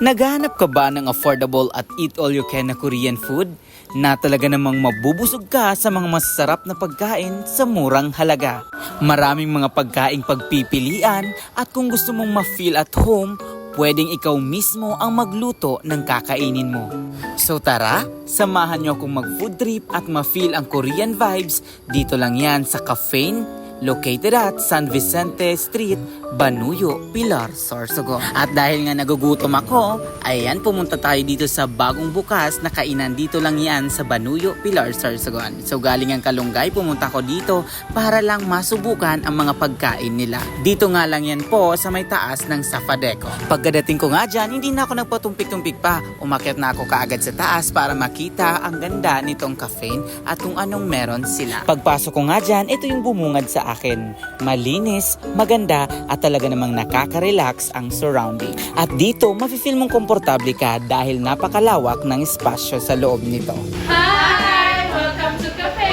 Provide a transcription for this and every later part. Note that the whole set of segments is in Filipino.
Naghahanap ka ba ng affordable at eat-all-you-can na Korean food? Na talaga namang mabubusog ka sa mga masasarap na pagkain sa murang halaga. Maraming mga pagkaing pagpipilian at kung gusto mong ma-feel at home, pwedeng ikaw mismo ang magluto ng kakainin mo. So tara, samahan niyo akong mag-food trip at ma-feel ang Korean vibes. Dito lang yan sa Caffeine, located at San Vicente Street, Banuyo, Pilar, Sorsogon. At dahil nga nagugutom ako, ayan, pumunta tayo dito sa bagong bukas na kainan. Dito lang yan sa Banuyo, Pilar, Sorsogon. So galing ang Kalunggay, pumunta ko dito para lang masubukan ang mga pagkain nila. Dito nga lang yan po sa may taas ng Safadeco. Pagkadating ko nga dyan, hindi na ako nagpatumpik-tumpik pa. Umakyat na ako kaagad sa taas para makita ang ganda nitong cafe at kung anong meron sila. Pagpasok ko nga dyan, ito yung bumungad sa akin. Malinis, maganda at talaga namang nakaka-relax ang surrounding. At dito, mafe-feel mong komportable ka dahil napakalawak ng espasyo sa loob nito. Hi! Welcome to Cafe!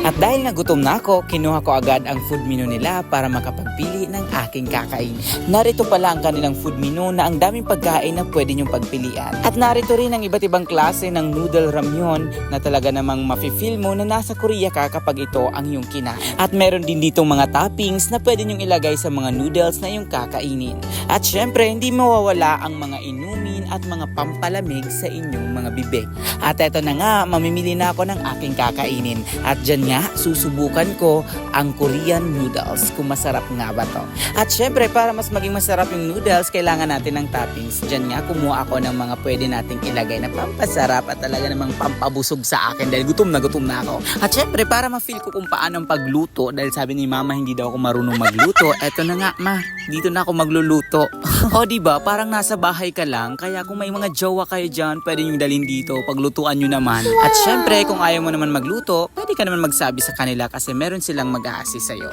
At dahil nagutom na ako, kinuha ko agad ang food menu nila para makapagpili ng aking kakain. Narito pala ang kanilang food menu na ang daming pagkain na pwede nyong pagpilian. At narito rin ang iba't ibang klase ng noodle ramyun na talaga namang mafe-feel mo na nasa Korea ka kapag ito ang iyong kinain. At meron din ditong mga toppings na pwede nyong ilagay sa mga noodles na iyong kakainin. At syempre, hindi mawawala ang mga inumin at mga pampalamig sa inyong mga bibig. At eto na nga, mamimili na ako ng aking kakainin. At dyan nga, susubukan ko ang Korean noodles kung masarap nga ba to. At syempre, para mas maging masarap yung noodles, kailangan natin ng toppings. Dyan nga, kumuha ako ng mga pwede nating ilagay na pampasarap at talaga namang pampabusog sa akin dahil gutom na ako. At syempre, para ma-feel ko kung paano ang pagluto, dahil sabi ni mama hindi daw ako marunong magluto, eto na nga, ma, dito na ako magluluto. O diba, parang nasa bahay ka lang, kaya kung may mga jowa kayo dyan, pwede nyo dalhin dito, paglutuan nyo naman. At syempre, kung ayaw mo naman magluto, pwede ka naman magsabi sa kanila kasi meron silang mag-a-assist sa'yo.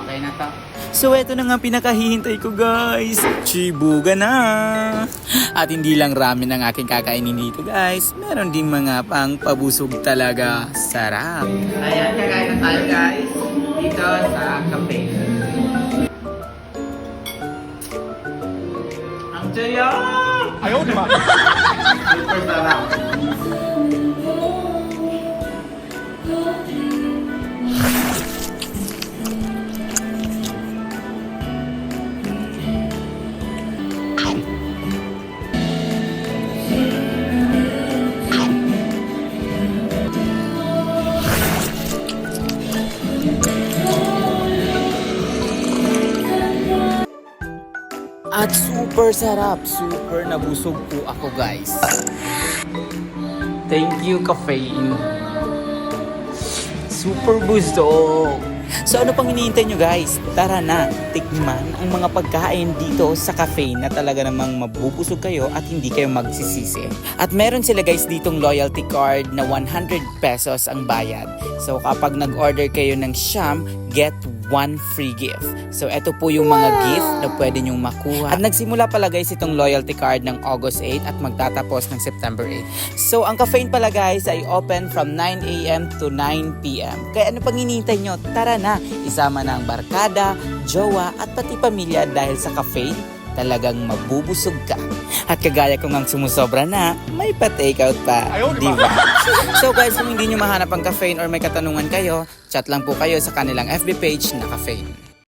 Okay na to. So eto na nga pinakahihintay ko guys. Chibuga na. At hindi lang ramen ang aking kakainin dito guys. Meron ding mga pangpabusog talaga. Sarap. Ayan, kakain na tayo guys. Dito sa cafe. Ang jaya! Ayaw, di ba? Super sarap. At super sarap, super nabusog po ako guys. Thank you caffeine. Super busog. So ano pang hinihintay nyo guys? Tara na, tikman ang mga pagkain dito sa cafe na talaga namang mabubusog kayo at hindi kayo magsisisi. At meron sila guys ditong loyalty card na 100 pesos ang bayad. So kapag nag-order kayo ng siyam, get 1 free gift. So eto po yung mga gift na pwede nyong makuha. At nagsimula pala guys itong loyalty card ng August 8 at magtatapos ng September 8. So ang cafe pala guys ay open from 9 AM to 9 PM. Kaya ano pang hinihintay nyo? Tara na, isama na ang barkada, jowa at pati pamilya dahil sa cafe talagang mabubusog ka. At kagaya kung ang sumusobra na, may pa-takeout pa. Ayaw, di ba? Diba? So guys, kung hindi nyo mahanap ang cafe or may katanungan kayo, chat lang po kayo sa kanilang FB page na cafe.